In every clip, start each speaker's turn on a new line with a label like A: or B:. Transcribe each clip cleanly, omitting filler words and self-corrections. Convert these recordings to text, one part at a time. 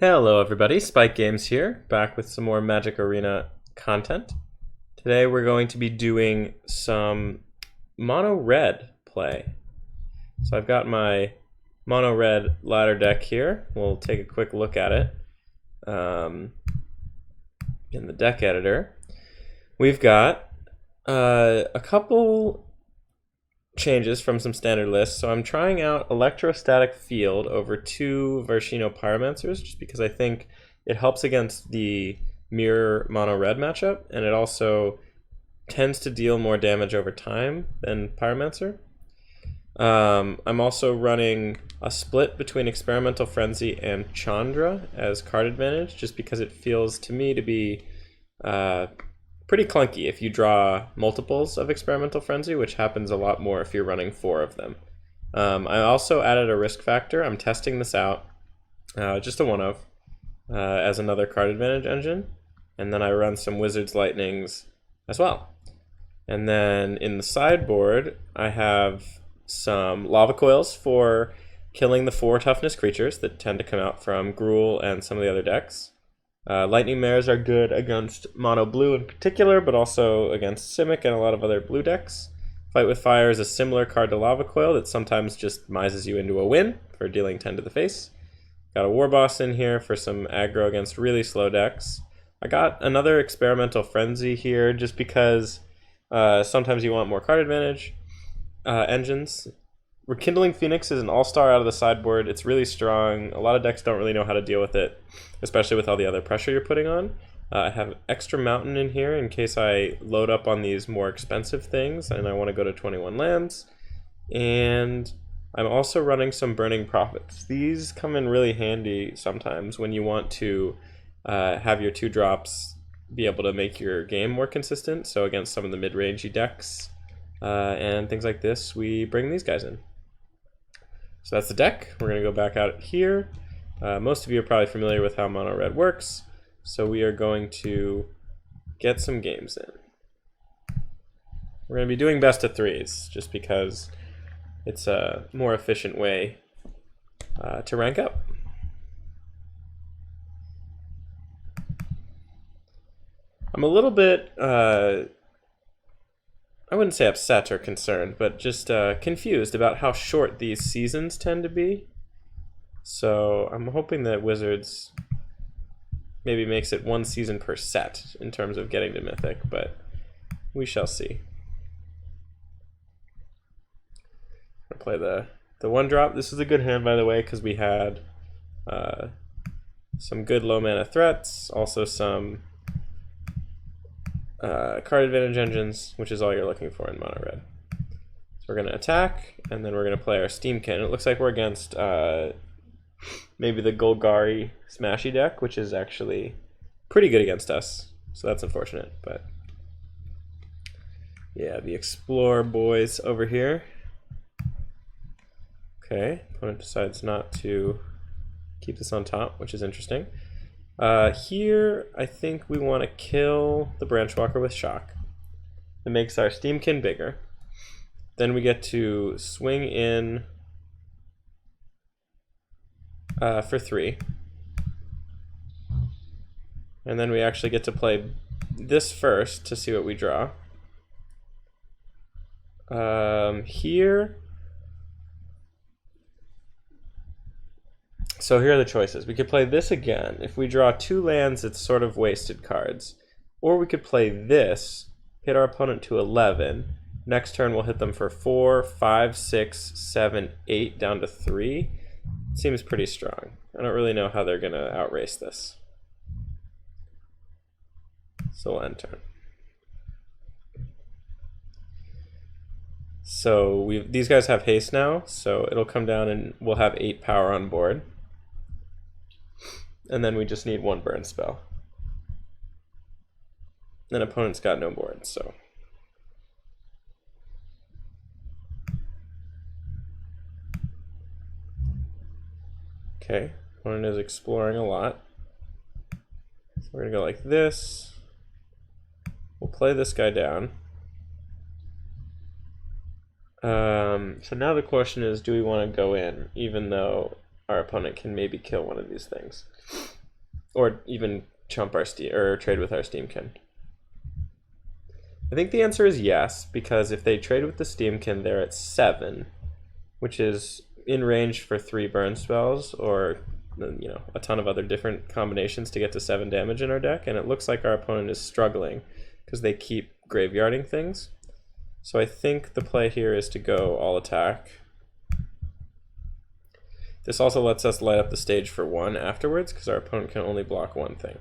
A: Hello everybody, Spike Games here, back with some more Magic Arena content. Today we're going to be doing some mono red play. So I've got my mono red ladder deck here. We'll take a quick look at it in the deck editor. We've got a couple changes from some standard lists. So I'm trying out Electrostatic Field over two Varshino Pyromancers just because I think it helps against the mirror mono red matchup, and it also tends to deal more damage over time than Pyromancer. I'm also running a split between Experimental Frenzy and Chandra as card advantage, just because it feels to me to be pretty clunky if you draw multiples of Experimental Frenzy, which happens a lot more if you're running 4 of them. I also added a risk factor. I'm testing this out, just a one-of, as another card advantage engine. And then I run some Wizard's Lightnings as well. And then in the sideboard, I have some Lava Coils for killing the 4 toughness creatures that tend to come out from Gruul and some of the other decks. Lightning Mares are good against mono blue in particular, but also against Simic and a lot of other blue decks. Fight with Fire is a similar card to Lava Coil that sometimes just mises you into a win for dealing 10 to the face. Got a War Boss in here for some aggro against really slow decks. I got another Experimental Frenzy here just because sometimes you want more card advantage engines. Rekindling Phoenix is an all-star out of the sideboard. It's really strong. A lot of decks don't really know how to deal with it, especially with all the other pressure you're putting on. I have extra Mountain in here in case I load up on these more expensive things and I want to go to 21 lands. And I'm also running some Burning Prophets. These come in really handy sometimes when you want to have your 2 drops be able to make your game more consistent. So against some of the mid-rangey decks and things like this, we bring these guys in. So that's the deck. We're going to go back out here. Most of you are probably familiar with how mono red works, so we are going to get some games in. We're going to be doing best of 3s just because it's a more efficient way to rank up. I'm a little bit I wouldn't say upset or concerned, but just confused about how short these seasons tend to be. So I'm hoping that Wizards maybe makes it 1 season per set in terms of getting to Mythic, but we shall see. I'll play the 1-drop. This is a good hand, by the way, because we had some good low mana threats, also some card advantage engines, which is all you're looking for in mono red. So we're going to attack, and then we're going to play our Steamkin. It looks like we're against maybe the Golgari Smashy deck, which is actually pretty good against us, so that's unfortunate. But yeah, the Explorer boys over here. Okay, opponent decides not to keep this on top, which is interesting. Here, I think we want to kill the Branchwalker with Shock. It makes our Steamkin bigger. Then we get to swing in for 3. And then we actually get to play this first to see what we draw. Here... So here are the choices. We could play this again. If we draw 2 lands, it's sort of wasted cards. Or we could play this, hit our opponent to 11. Next turn we'll hit them for 4, 5, 6, 7, 8, down to 3. It seems pretty strong. I don't really know how they're going to outrace this. So we'll end turn. So these guys have haste now, so it'll come down and we'll have 8 power on board. And then we just need 1 burn spell. And opponent's got no board, so. Okay, opponent is exploring a lot. So we're gonna go like this. We'll play this guy down. So now the question is, do we want to go in, even though our opponent can maybe kill one of these things. Or even chump our steam, or trade with our Steamkin. I think the answer is yes, because if they trade with the Steamkin, they're at 7, which is in range for 3 burn spells, or a ton of other different combinations to get to 7 damage in our deck, and it looks like our opponent is struggling because they keep graveyarding things. So I think the play here is to go all attack. This also lets us light up the stage for 1 afterwards, because our opponent can only block 1 thing.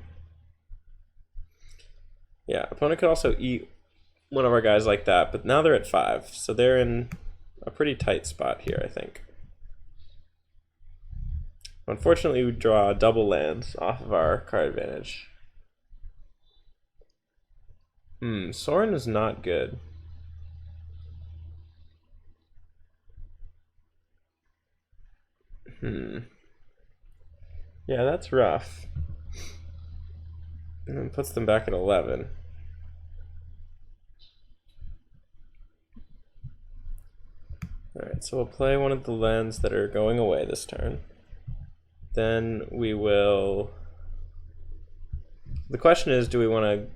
A: Yeah, opponent could also eat one of our guys like that, but now they're at 5, so they're in a pretty tight spot here, I think. Unfortunately, we draw double lands off of our card advantage. Sorin is not good. Yeah, that's rough. And then puts them back at 11. Alright, so we'll play one of the lands that are going away this turn. Then we will... The question is, do we want to...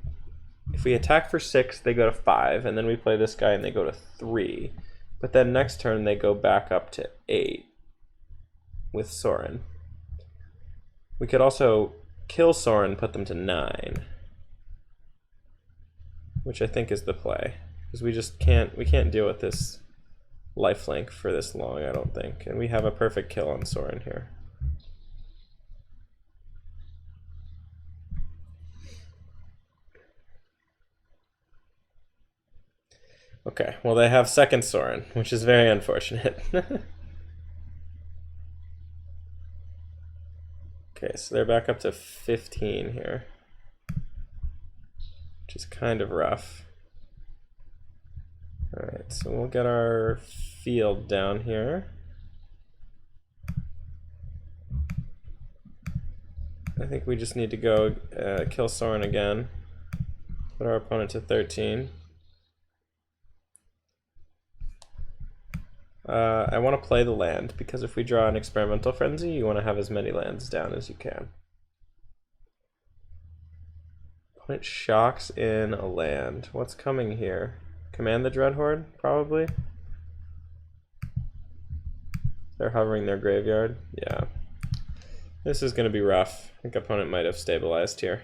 A: If we attack for 6, they go to 5, and then we play this guy and they go to 3. But then next turn they go back up to 8 with Sorin. We could also kill Sorin, put them to 9, which I think is the play, because we just can't deal with this lifelink for this long, I don't think, and we have a perfect kill on Sorin here. Okay, well they have second Sorin, which is very unfortunate. Okay, so they're back up to 15 here, which is kind of rough. Alright, so we'll get our field down here. I think we just need to go kill Sorin again, put our opponent to 13. I want to play the land, because if we draw an Experimental Frenzy, you want to have as many lands down as you can. Opponent shocks in a land. What's coming here? Command the Dreadhorde, probably? They're hovering their graveyard. Yeah. This is going to be rough. I think opponent might have stabilized here.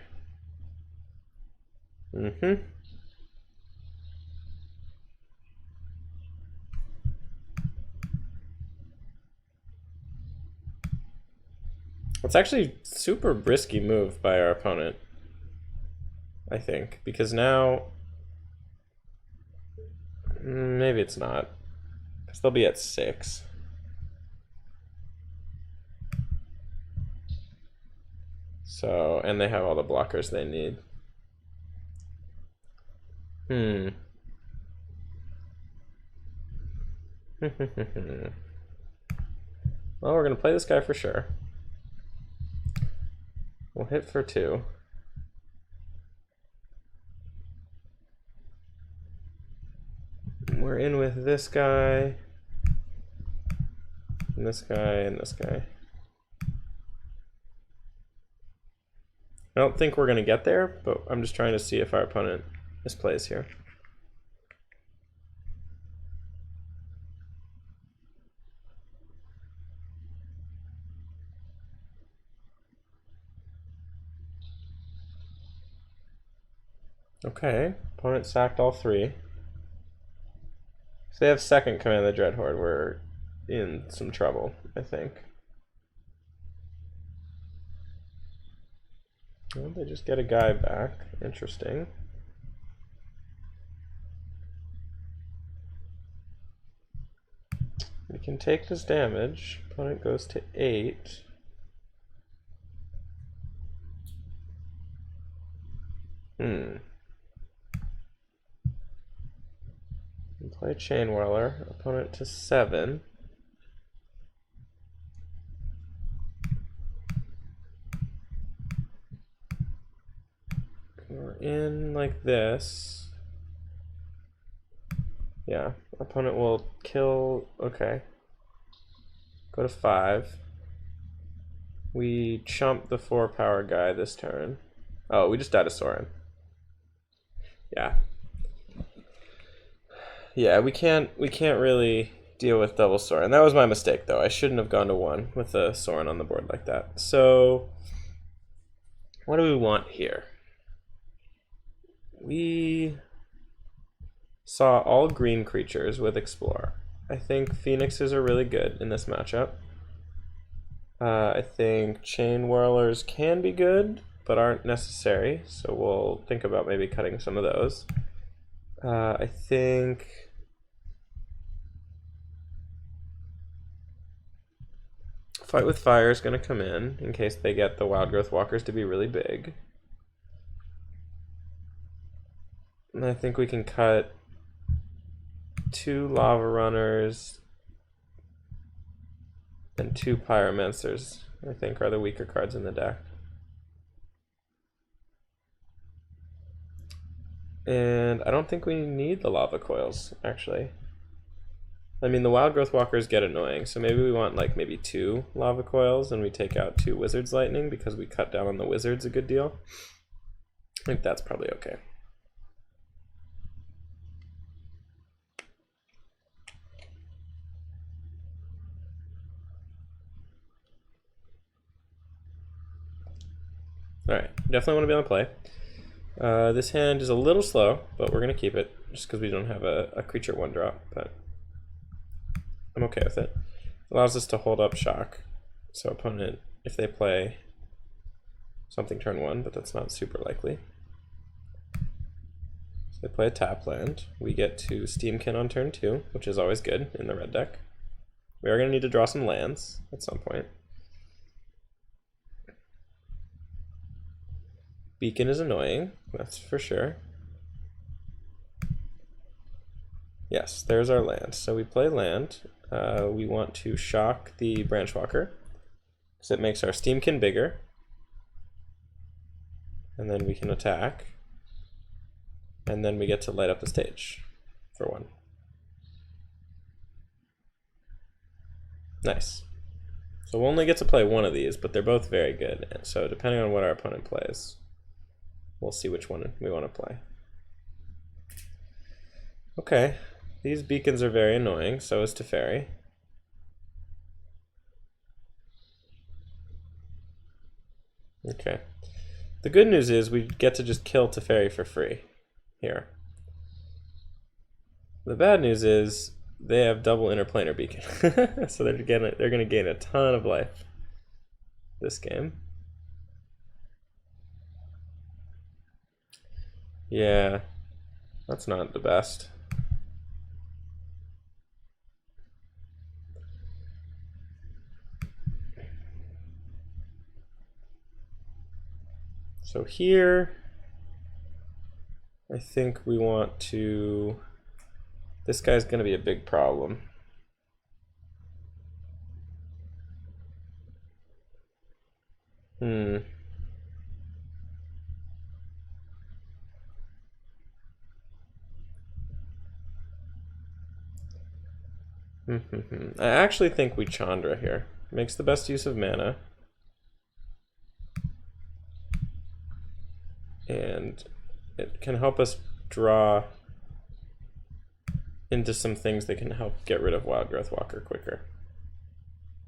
A: It's actually a super risky move by our opponent, I think, because now maybe it's not, because they'll be at 6. So, and they have all the blockers they need. Well, we're gonna play this guy for sure. We'll hit for 2. We're in with this guy, and this guy, and this guy. I don't think we're going to get there, but I'm just trying to see if our opponent misplays here. Okay, opponent sacked all 3. If they have second Command of the Dreadhorde, we're in some trouble, I think. Well, they just get a guy back. Interesting. We can take this damage. Opponent goes to 8. Play Chain Whirler. Opponent to 7. We're in like this. Yeah, opponent will kill. Okay. Go to 5. We chump the 4-power guy this turn. Oh, we just died a Sorin. Yeah. Yeah, we can't really deal with double Sorin. That was my mistake, though. I shouldn't have gone to 1 with a Sorin on the board like that. So, what do we want here? We saw all green creatures with Explore. I think Phoenixes are really good in this matchup. I think Chain Whirlers can be good, but aren't necessary, so we'll think about maybe cutting some of those. I think Fight with Fire is going to come in case they get the Wild Growth Walkers to be really big. And I think we can cut 2 Lava Runners and 2 Pyromancers, I think, are the weaker cards in the deck. And I don't think we need the Lava Coils, actually. I mean, the Wild Growth Walkers get annoying, so maybe we want like maybe 2 Lava Coils and we take out 2 Wizard's Lightning because we cut down on the Wizards a good deal. I think that's probably okay. Alright, definitely want to be on the play. This hand is a little slow, but we're going to keep it just because we don't have a creature 1-drop, but I'm okay with it. It allows us to hold up shock. So opponent, if they play something turn 1, but that's not super likely. So they play a tap land. We get to Steamkin on turn 2, which is always good in the red deck. We are going to need to draw some lands at some point. Beacon is annoying, that's for sure. Yes, there's our land. So we play land. We want to shock the Branchwalker because it makes our Steamkin bigger. And then we can attack. And then we get to light up the stage for 1. Nice. So we'll only get to play 1 of these, but they're both very good. And so depending on what our opponent plays, we'll see which one we want to play. Okay, these beacons are very annoying, so is Teferi. Okay. The good news is we get to just kill Teferi for free here. The bad news is they have double interplanar beacon. So they're gonna gain a ton of life this game. Yeah, that's not the best. So here, I think we want to, this guy's going to be a big problem. I actually think we Chandra here. Makes the best use of mana. And it can help us draw into some things that can help get rid of Wild Growth Walker quicker.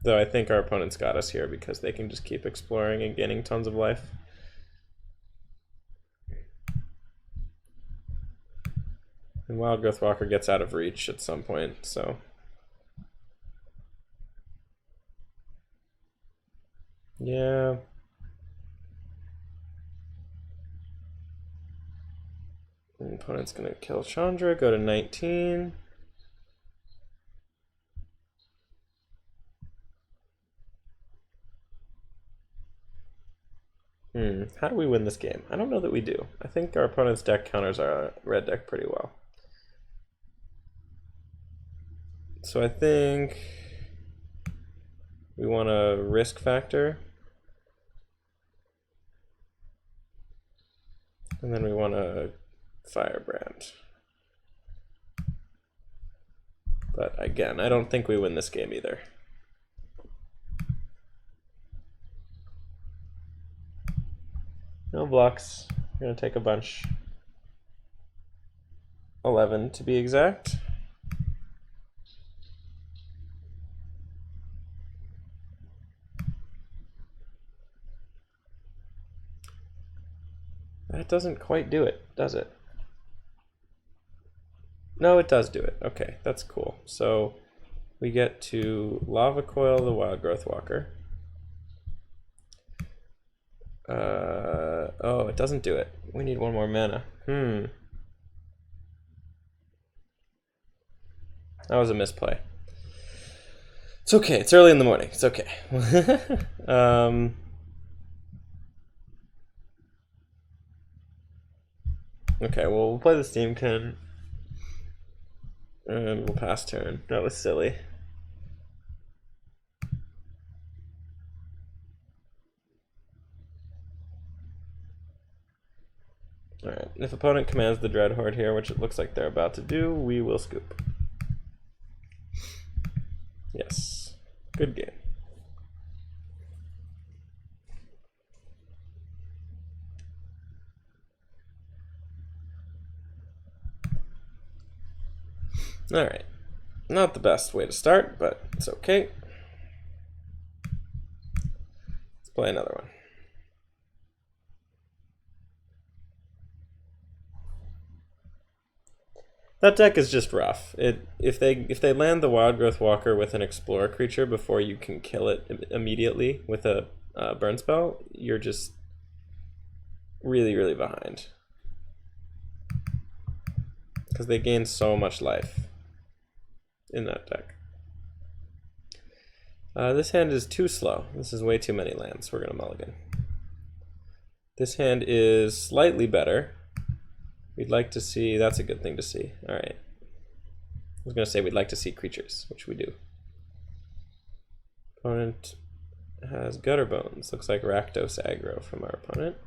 A: Though I think our opponents got us here because they can just keep exploring and gaining tons of life. And Wild Growth Walker gets out of reach at some point, so. Yeah. The opponent's gonna kill Chandra, go to 19. How do we win this game? I don't know that we do. I think our opponent's deck counters our red deck pretty well. So I think we want a risk factor. And then we want a Firebrand. But again, I don't think we win this game either. No blocks. We're gonna take a bunch. 11 to be exact. That doesn't quite do it, does it? No, it does do it. Okay, that's cool. So we get to Lava Coil the Wild Growth Walker. Oh, it doesn't do it. We need one more mana. That was a misplay. It's okay. It's early in the morning. It's okay. Okay, well, we'll play the Steamkin. And we'll pass turn. That was silly. Alright, if opponent commands the Dreadhorde here, which it looks like they're about to do, we will scoop. Yes. Good game. Alright. Not the best way to start, but it's okay. Let's play another one. That deck is just rough. If they land the Wild Growth Walker with an Explorer creature before you can kill it immediately with a burn spell, you're just really, really behind. Because they gain so much life in that deck. This hand is too slow. This is way too many lands. We're going to mulligan. This hand is slightly better. We'd like to see, that's a good thing to see. All right. I was going to say we'd like to see creatures, which we do. Opponent has Gutter Bones. Looks like Rakdos aggro from our opponent,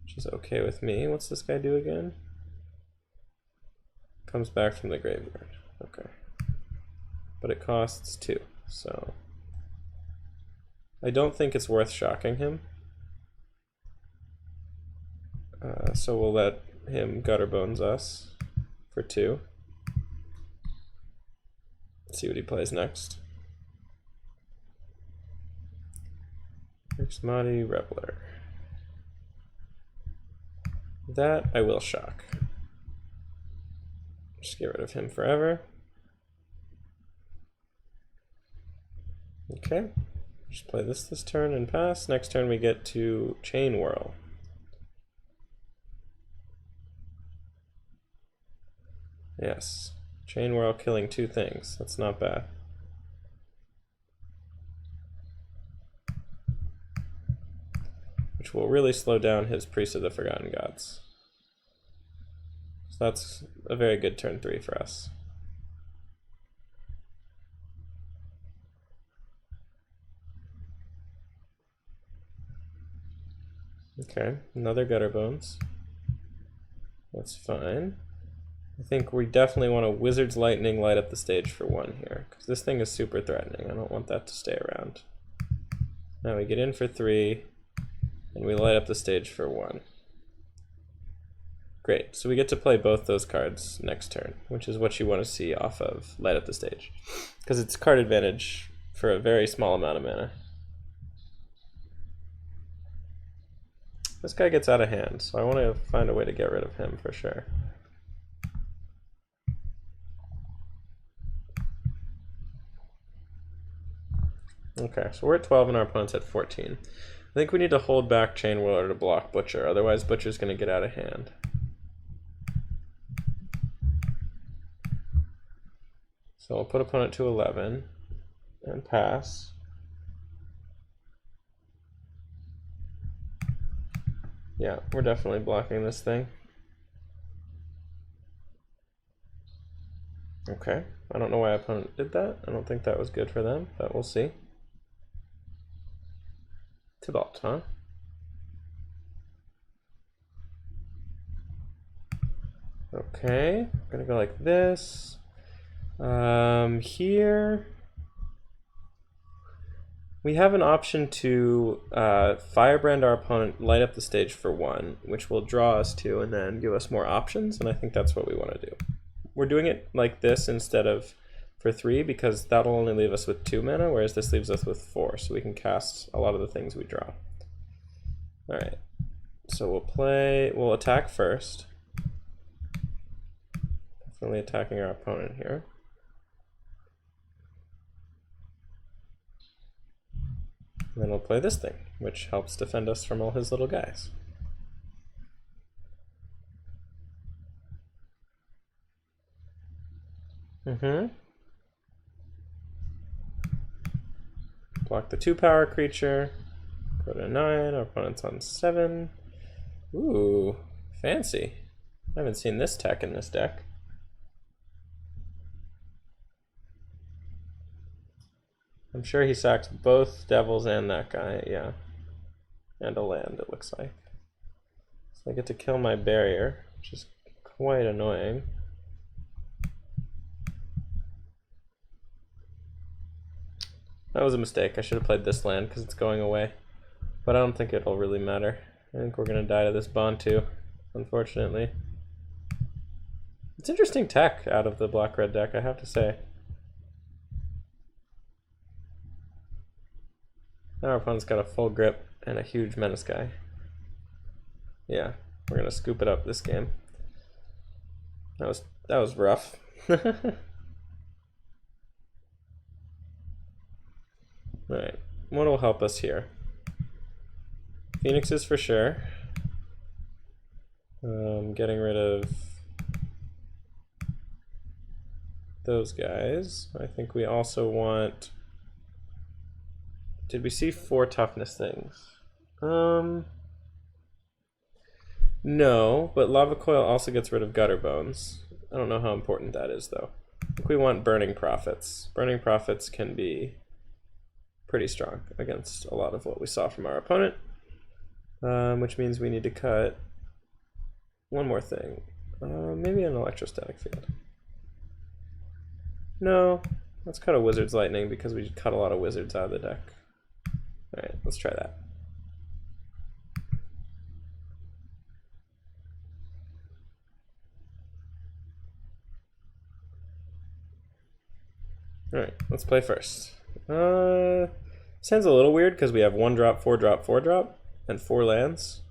A: which is okay with me. What's this guy do again? Comes back from the graveyard. Okay. But it costs 2, so I don't think it's worth shocking him. So we'll let him Gutter Bones us for 2. Let's see what he plays next. Exmati Reveler. That I will shock. Just get rid of him forever. Okay. Just play this turn and pass. Next turn we get to Chain Whirl. Yes. Chain Whirl killing 2 things. That's not bad. Which will really slow down his Priest of the Forgotten Gods. So that's a very good turn 3 for us. Okay, another Gutter Bones. That's fine. I think we definitely want a Wizard's Lightning light up the stage for 1 here, because this thing is super threatening. I don't want that to stay around. Now we get in for 3, and we light up the stage for 1. Great, so we get to play both those cards next turn, which is what you want to see off of light up the stage, because it's card advantage for a very small amount of mana. This guy gets out of hand, so I want to find a way to get rid of him for sure. Okay, so we're at 12 and our opponent's at 14. I think we need to hold back Chain Whirler to block Butcher, otherwise Butcher's going to get out of hand. So we'll put opponent to 11 and pass. Yeah, we're definitely blocking this thing. Okay, I don't know why opponent did that. I don't think that was good for them, but we'll see. Tibalt, huh? Okay, I'm gonna go like this. Here. We have an option to firebrand our opponent, light up the stage for 1, which will draw us 2 and then give us more options, and I think that's what we want to do. We're doing it like this instead of for 3 because that'll only leave us with 2 mana, whereas this leaves us with 4, so we can cast a lot of the things we draw. Alright, so we'll attack first. Definitely attacking our opponent here. And then we'll play this thing, which helps defend us from all his little guys. Block the 2-power creature. Go to 9. Our opponent's on 7. Ooh, fancy. I haven't seen this tech in this deck. I'm sure he sacks both devils and that guy, yeah. And a land, it looks like. So I get to kill my barrier, which is quite annoying. That was a mistake. I should have played this land because it's going away. But I don't think it'll really matter. I think we're going to die to this Bantu, unfortunately. It's interesting tech out of the black-red deck, I have to say. Now our opponent's got a full grip and a huge menace guy. Yeah, we're going to scoop it up this game. That was rough. Alright, what will help us here? Phoenixes for sure. Getting rid of those guys. I think we also want... Did we see 4 toughness things? No, but Lava Coil also gets rid of Gutter Bones. I don't know how important that is, though. I think we want Burning Prophets. Burning Prophets can be pretty strong against a lot of what we saw from our opponent, which means we need to cut one more thing. Maybe an Electrostatic Field. No, let's cut a Wizard's Lightning because we cut a lot of wizards out of the deck. Alright, let's try that. Alright, let's play first. Sounds a little weird because we have 1-drop, 4-drop, 4-drop, and 4 lands.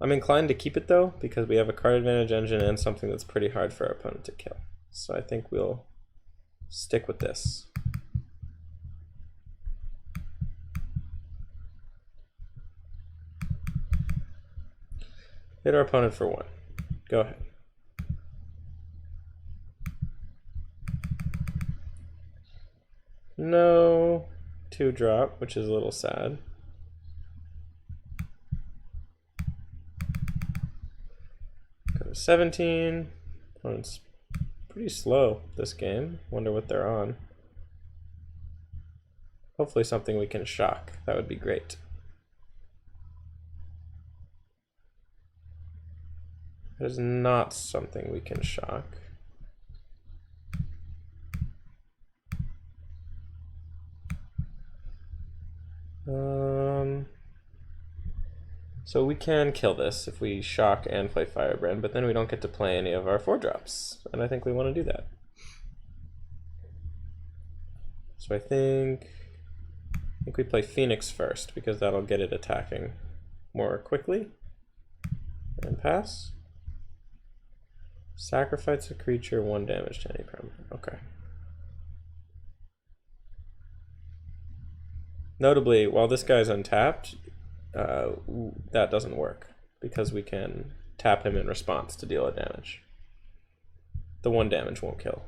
A: I'm inclined to keep it though, because we have a card advantage engine and something that's pretty hard for our opponent to kill. So I think we'll stick with this. Hit our opponent for 1. Go ahead. No 2-drop, which is a little sad. Go to 17. Opponent's pretty slow this game. Wonder what they're on. Hopefully something we can shock. That would be great. That is not something we can shock. So we can kill this if we shock and play Firebrand, but then we don't get to play any of our 4-drops, and I think we want to do that. So I think we play Phoenix first, because that'll get it attacking more quickly. And pass. Sacrifice a creature, 1 damage to any permanent. Okay. Notably, while this guy's untapped, that doesn't work because we can tap him in response to deal a damage. The 1 damage won't kill.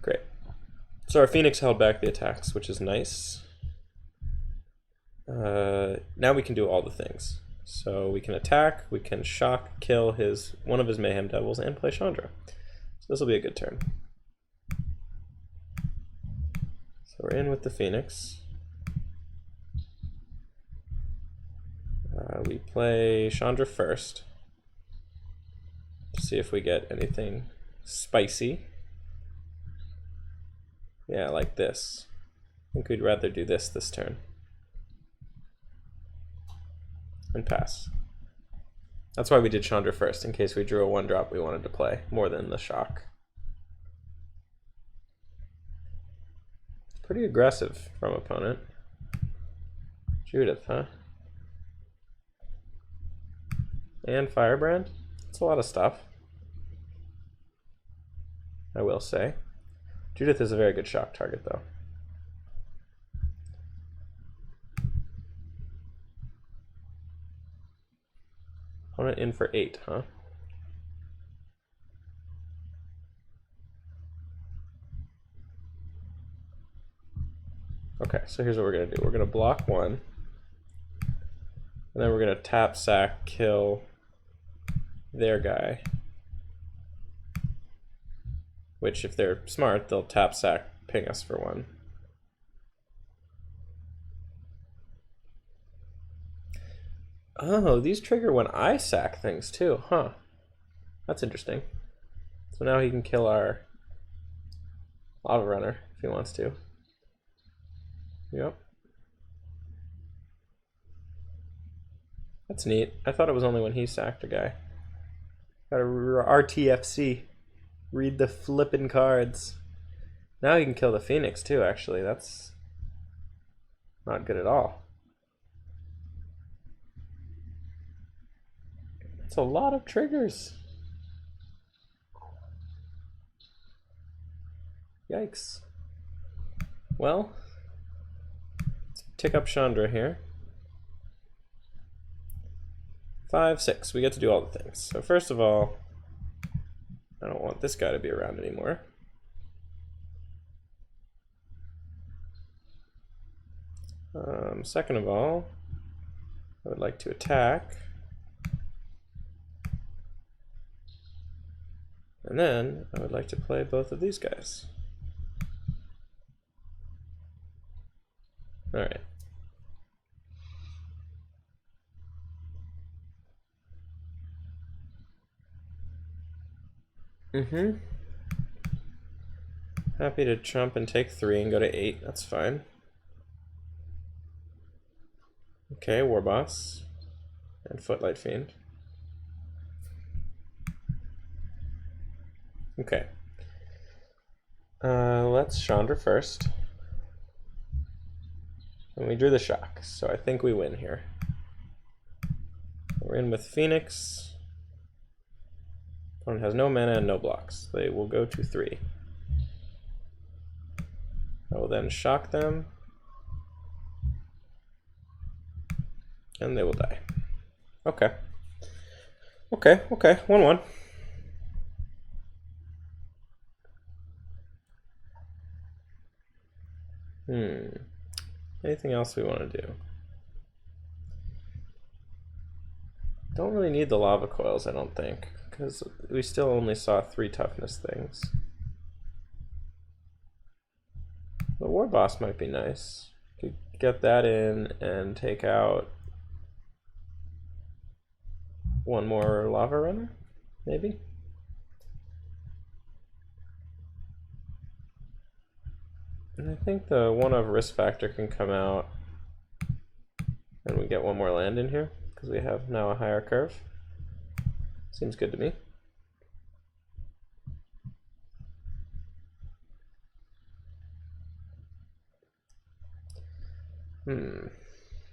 A: Great. So our Phoenix held back the attacks, which is nice. Now we can do all the things. So we can attack, we can shock, kill one of his Mayhem Devils, and play Chandra. So this will be a good turn. So we're in with the Phoenix. We play Chandra first to see if we get anything spicy. Yeah, like this. I think we'd rather do this turn. And pass. That's why we did Chandra first, in case we drew a 1-drop we wanted to play, more than the shock. Pretty aggressive from opponent. Judith, huh? And Firebrand? That's a lot of stuff, I will say. Judith is a very good shock target, though. Opponent in for 8, huh? Okay, so here's what we're going to do. We're going to block 1. And then we're going to tap, sack, kill their guy. Which, if they're smart, they'll tap, sack, ping us for 1. Oh, these trigger when I sack things too, huh? That's interesting. So now he can kill our Lava Runner if he wants to. Yep. That's neat. I thought it was only when he sacked a guy. Got a RTFC. Read the flippin' cards. Now he can kill the Phoenix too, actually. That's not good at all. That's a lot of triggers. Yikes. Well, let's tick up Chandra here. 5, 6. We get to do all the things. So first of all, I don't want this guy to be around anymore. Second of all, I would like to attack. And then I would like to play both of these guys. All right. Happy to jump and take 3 and go to 8. That's fine. Okay, War Boss and Footlight Fiend. Okay. Let's Chandra first. And we drew the shock, so I think we win here. We're in with Phoenix. Opponent has no mana and no blocks. They will go to 3. I will then shock them. And they will die. Okay. Okay, 1-1. Anything else we want to do? Don't really need the lava coils, I don't think, because we still only saw 3 toughness things. The War Boss might be nice. Could get that in and take out 1 more Lava Runner, maybe? And I think the 1 of Risk Factor can come out and we get 1 more land in here because we have now a higher curve. Seems good to me.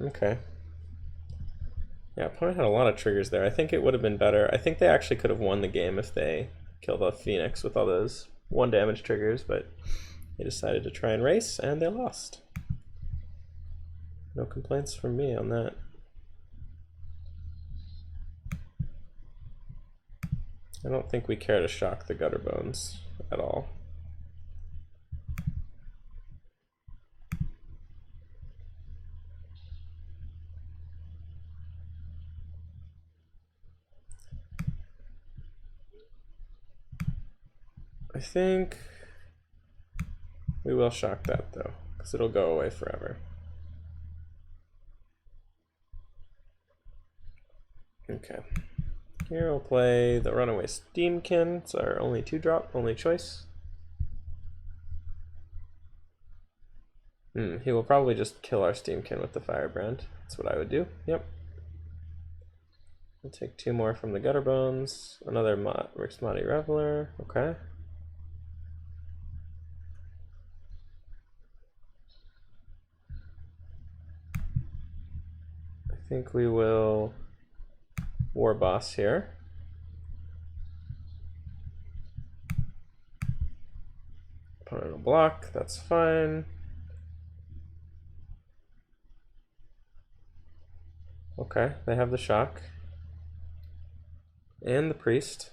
A: Okay. Yeah, opponent had a lot of triggers there. I think it would have been better. I think they actually could have won the game if they killed the Phoenix with all those 1 damage triggers, but they decided to try and race, and they lost. No complaints from me on that. I don't think we care to shock the Gutter Bones at all. I think we will shock that though, because it'll go away forever. Okay. Here we'll play the Runaway Steamkin. It's our only 2-drop, only choice. He will probably just kill our Steamkin with the Firebrand. That's what I would do. Yep. We'll take 2 more from the Gutter Bones. Another Rixmati Reveler. Okay. I think we will War Boss here. Opponent will block. That's fine. Okay, they have the Shock. And the Priest.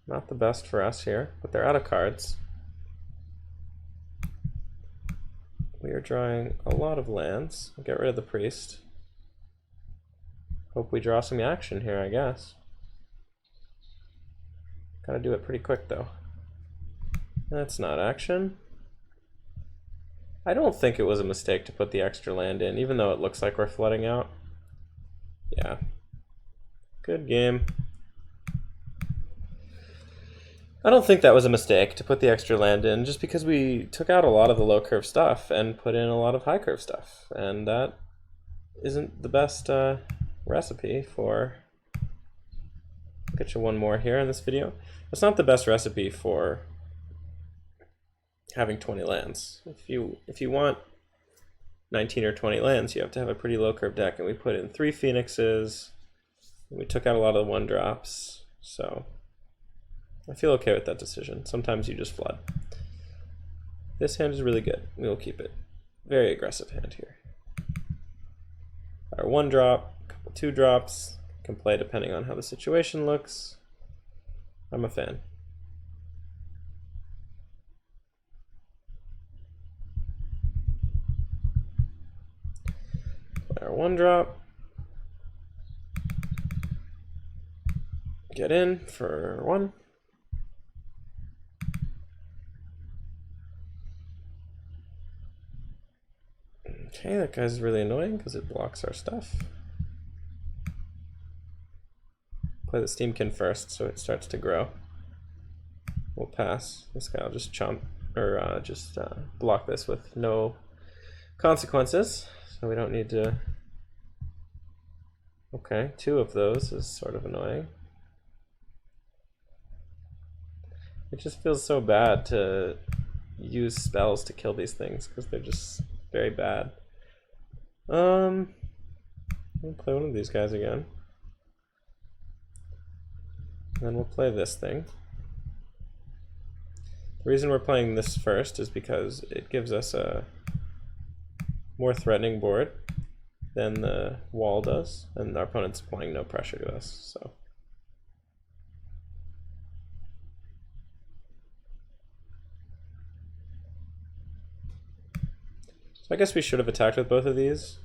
A: Not the best for us here, but they're out of cards. We are drawing a lot of lands. I'll get rid of the Priest. Hope we draw some action here, I guess. Gotta do it pretty quick, though. That's not action. I don't think it was a mistake to put the extra land in, even though it looks like we're flooding out. Yeah. Good game. I don't think that was a mistake to put the extra land in, just because we took out a lot of the low curve stuff and put in a lot of high curve stuff, and that isn't the best recipe for... I'll get you one more here in this video. It's not the best recipe for having 20 lands. If you want 19 or 20 lands, you have to have a pretty low curve deck, and we put in 3 Phoenixes, and we took out a lot of the 1-drops, so I feel okay with that decision. Sometimes you just flood. This hand is really good. We will keep it. Very aggressive hand here. Our 1-drop, a couple 2-drops, can play depending on how the situation looks. I'm a fan. Play our 1-drop. Get in for 1. Okay, that guy's really annoying because it blocks our stuff. Play the Steamkin first so it starts to grow. We'll pass. This guy will just chump, or just block this with no consequences, so we don't need to... Okay, 2 of those is sort of annoying. It just feels so bad to use spells to kill these things because they're just very bad. We'll play one of these guys again. And then we'll play this thing. The reason we're playing this first is because it gives us a more threatening board than the wall does, and our opponent's applying no pressure to us, so. I guess we should have attacked with both of these,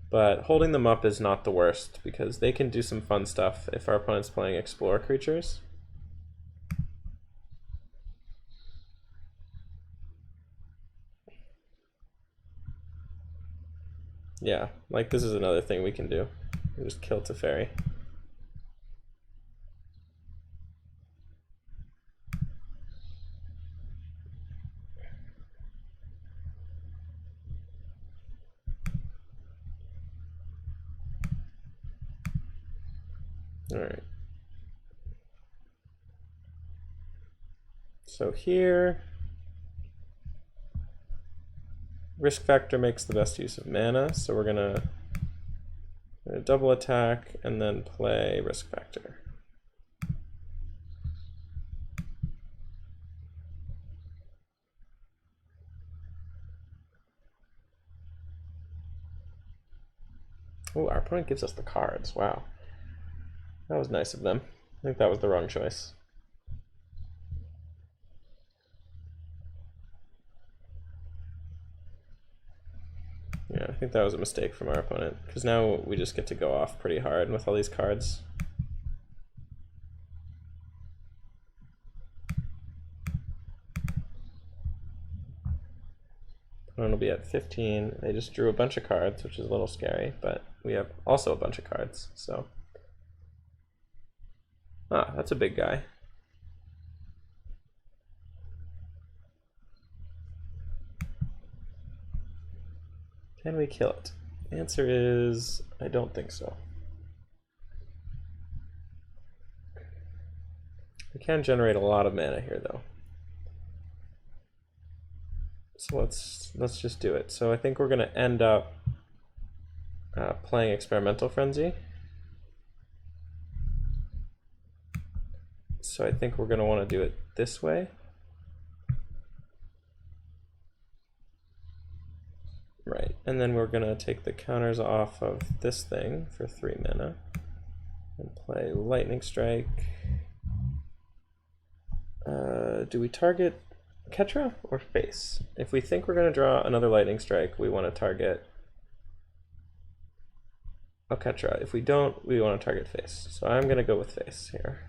A: but holding them up is not the worst because they can do some fun stuff if our opponent's playing explore creatures. Yeah, like this is another thing we can do. We just kill Teferi. All right. So here, risk factor makes the best use of mana, so we're gonna double attack and then play risk factor. Oh, our opponent gives us the cards. Wow. That was nice of them. I think that was the wrong choice. Yeah, I think that was a mistake from our opponent, because now we just get to go off pretty hard with all these cards. Opponent will be at 15. They just drew a bunch of cards, which is a little scary, but we have also a bunch of cards, so. Ah, that's a big guy. Can we kill it? The answer is I don't think so. We can generate a lot of mana here though. So let's just do it. So I think we're gonna end up playing Experimental Frenzy. So I think we're gonna want to do it this way. Right, and then we're gonna take the counters off of this thing for 3 mana and play Lightning Strike. Do we target Ketra or face? If we think we're gonna draw another Lightning Strike, we want to target Ketra. If we don't, we want to target face. So I'm gonna go with face here.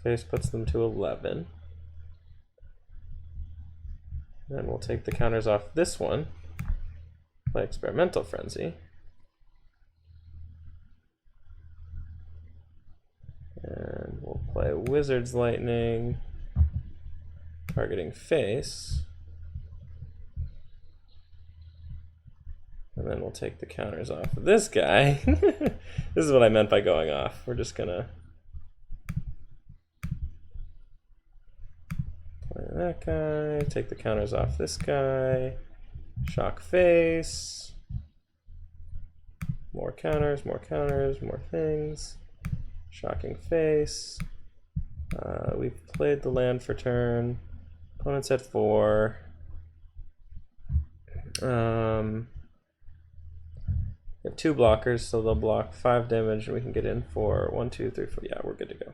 A: Face puts them to 11. Then we'll take the counters off this one, play Experimental Frenzy. And we'll play Wizard's Lightning, targeting face. And then we'll take the counters off of this guy. This is what I meant by going off. We're just gonna play that guy, take the counters off this guy, shock face, more counters, more things, shocking face. We've played the land for turn. Opponent's at 4. We have 2 blockers, so they'll block 5 damage, and we can get in for 1, 2, 3, 4. Yeah, we're good to go.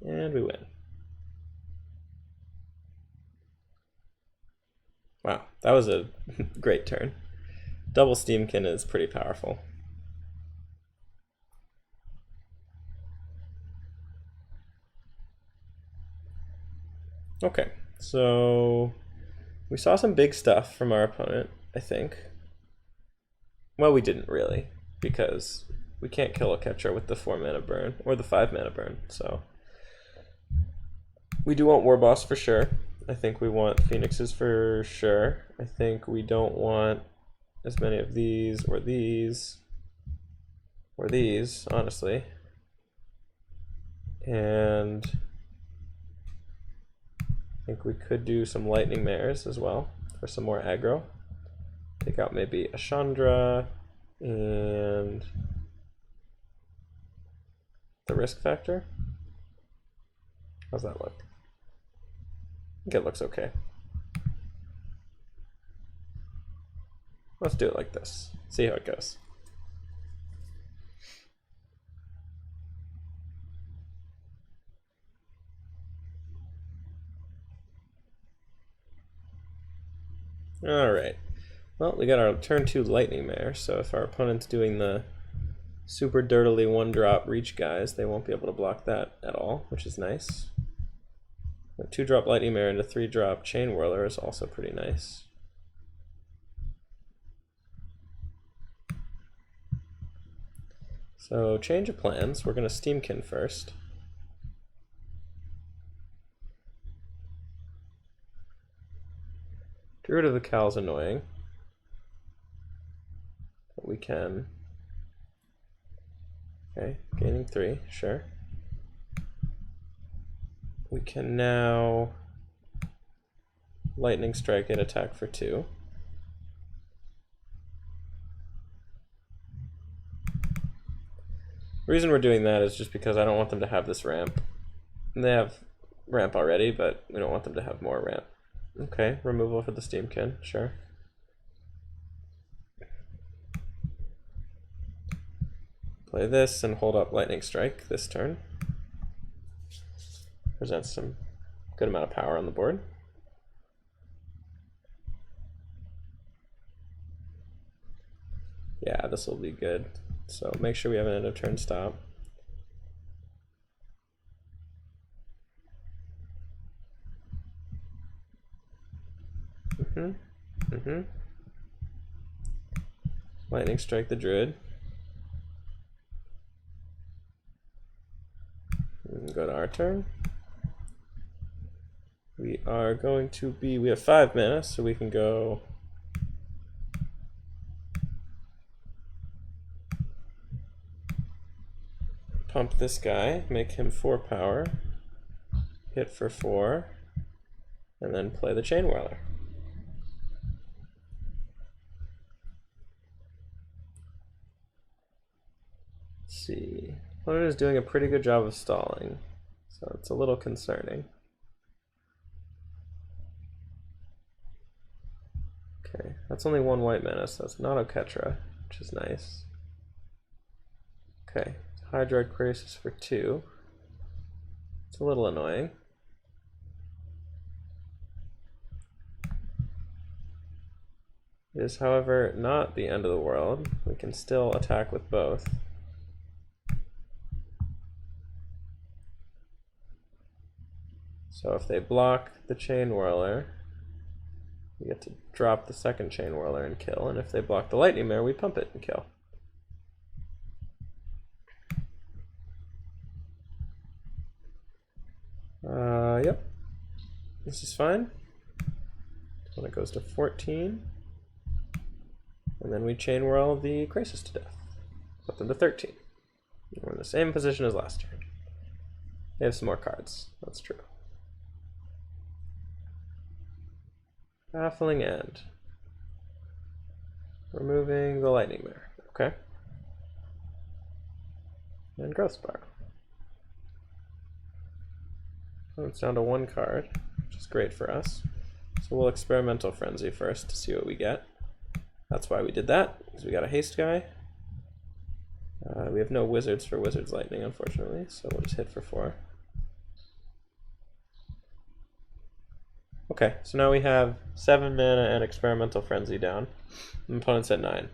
A: And we win. Wow, that was a great turn. Double Steamkin is pretty powerful. Okay, so we saw some big stuff from our opponent, I think. Well, we didn't really, because we can't kill a Ketra with the 4 mana burn, or the 5 mana burn, so. We do want War Boss for sure. I think we want Phoenixes for sure. I think we don't want as many of these, or these, or these, honestly. And I think we could do some Lightning Mares as well for some more aggro. Take out maybe a Chandra and the risk factor. How's that look? I think it looks okay. Let's do it like this. See how it goes. Alright. Well, we got our turn 2 Lightning Mare, so if our opponent's doing the super dirtily 1-drop reach guys, they won't be able to block that at all, which is nice. A 2-drop Lightning Mare and a 3-drop Chain Whirler is also pretty nice. So, change of plans. We're going to Steamkin first. Druid of the Cowl is annoying. But we can. Okay, gaining 3, sure. We can now Lightning Strike and attack for 2. The reason we're doing that is just because I don't want them to have this ramp. They have ramp already, but we don't want them to have more ramp. Okay, removal for the Steamkin, sure. Play this and hold up Lightning Strike this turn. Presents some good amount of power on the board. Yeah, this will be good. So make sure we have an end of turn stop. Lightning Strike the Druid. go to our turn. We are going to be, we have 5 mana, so we can go pump this guy, make him 4 power, hit for 4, and then play the Chain Whirler. Let's see. Opponent is doing a pretty good job of stalling, so it's a little concerning. Okay, that's only 1 white mana, so that's not Oketra, which is nice. Okay, Hydroid Crisis for 2. It's a little annoying. It is, however, not the end of the world. We can still attack with both. So if they block the Chain Whirler, we get to drop the second Chain Whirler and kill, and if they block the Lightning Mare, we pump it and kill. Yep. This is fine. When it goes to 14, and then we Chain Whirl the Crisis to death. Put them to 13. We're in the same position as last turn. They have some more cards, that's true. Baffling End. Removing the Lightning Mare. Okay. And Growth Spiral. So it's down to 1 card, which is great for us. So we'll Experimental Frenzy first to see what we get. That's why we did that, because we got a haste guy. We have no wizards for Wizard's Lightning, unfortunately, so we'll just hit for 4. Okay, so now we have 7 mana and Experimental Frenzy down. The opponent's at 9.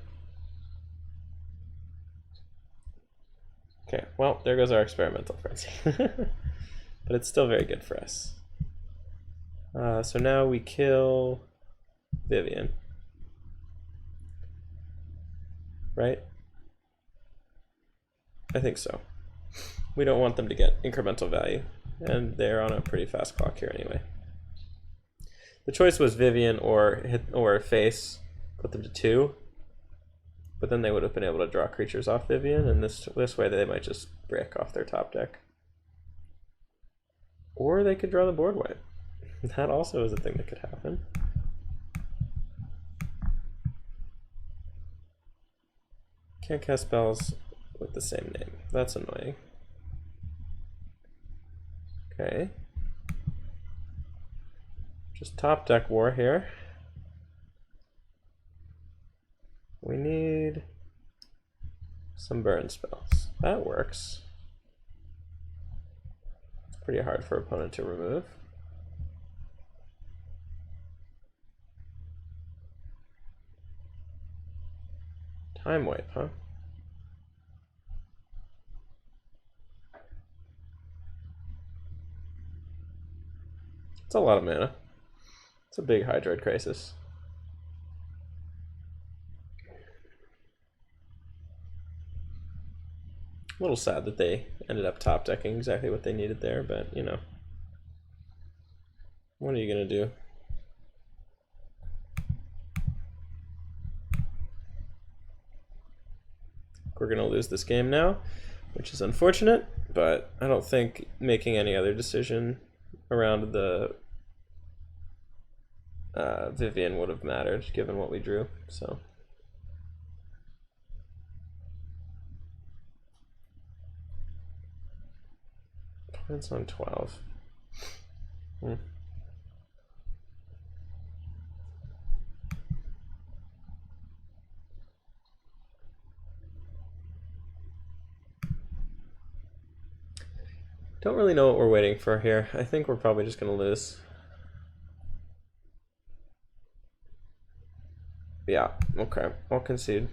A: Okay, well, there goes our Experimental Frenzy. But it's still very good for us. So now we kill Vivian. Right? I think so. We don't want them to get incremental value, and they're on a pretty fast clock here anyway. The choice was Vivian or face, put them to 2, but then they would have been able to draw creatures off Vivian, and this way they might just break off their top deck. Or they could draw the board wipe. That also is a thing that could happen. Can't cast spells with the same name. That's annoying. Okay. Just top deck war here. We need some burn spells. That works. It's pretty hard for opponent to remove. Time wipe, huh? It's a lot of mana. It's a big Hydroid Crisis. A little sad that they ended up top decking exactly what they needed there, but you know. What are you gonna do? We're gonna lose this game now, which is unfortunate, but I don't think making any other decision around the Vivian would have mattered given what we drew, so. It's on 12. Don't really know what we're waiting for here. I think we're probably just gonna lose. Yeah, okay, I'll concede.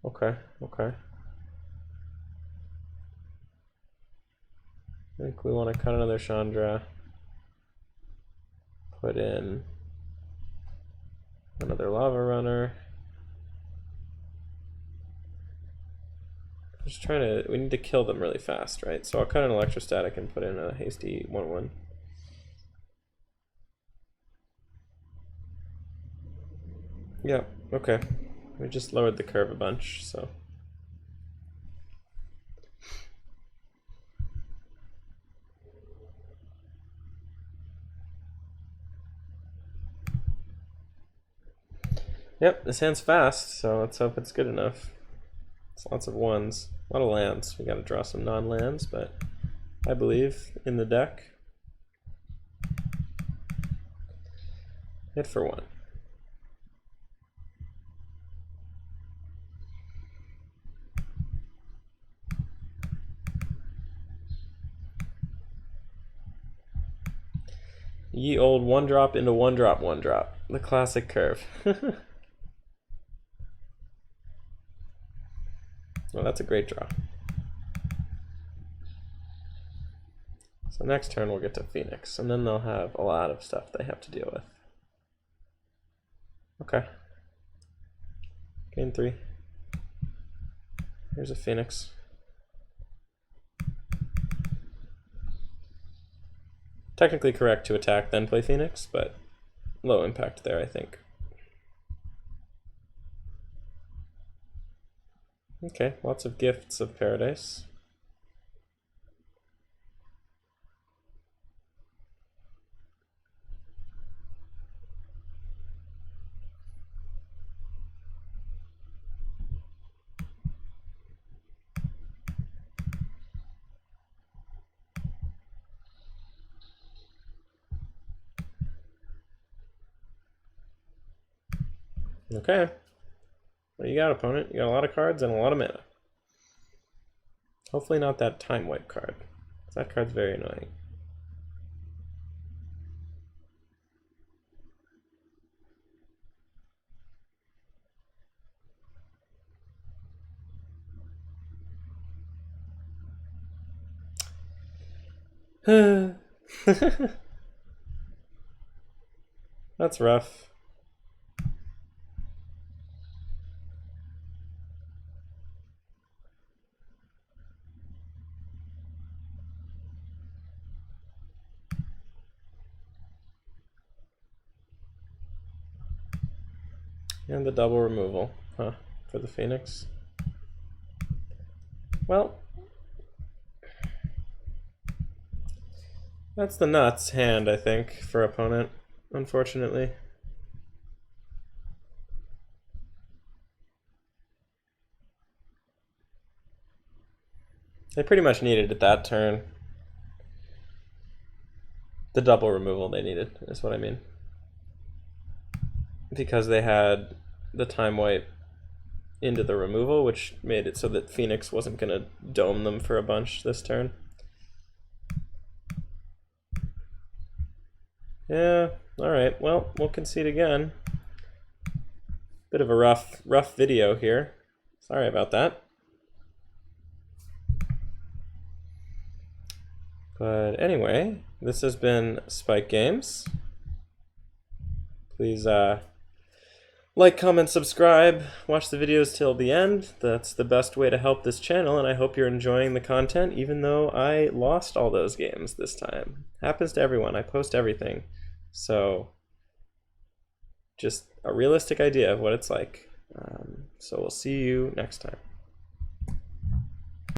A: Okay. I think we want to cut another Chandra. Put in Another lava runner. I'm just trying to, we need to kill them really fast, right? So I'll cut an electrostatic and put in a hasty 1/1. Yeah, okay. We just lowered the curve a bunch, so. Yep, this hand's fast, so let's hope it's good enough. It's lots of ones, a lot of lands. We gotta draw some non-lands, but I believe in the deck. Hit for 1. Ye old 1-drop into 1-drop, 1-drop. The classic curve. Well, that's a great draw. So next turn we'll get to Phoenix, and then they'll have a lot of stuff they have to deal with. Okay. Gain 3. Here's a Phoenix. Technically correct to attack, then play Phoenix, but low impact there, I think. Okay, lots of gifts of paradise. Okay. What do you got, opponent? You got a lot of cards and a lot of mana. Hopefully not that time wipe card. That card's very annoying. That's rough. And the double removal, huh, for the Phoenix. Well, that's the nuts hand, I think, for opponent, unfortunately. They pretty much needed it that turn. The double removal they needed, is what I mean. Because they had the time wipe into the removal, which made it so that Phoenix wasn't going to dome them for a bunch this turn. Yeah, alright, well, we'll concede again. Bit of a rough video here. Sorry about that. But anyway, this has been Spike Games. Please like, comment, subscribe, watch the videos till the end. That's the best way to help this channel, and I hope you're enjoying the content, even though I lost all those games this time. Happens to everyone. I post everything. So, just a realistic idea of what it's like. So we'll see you next time.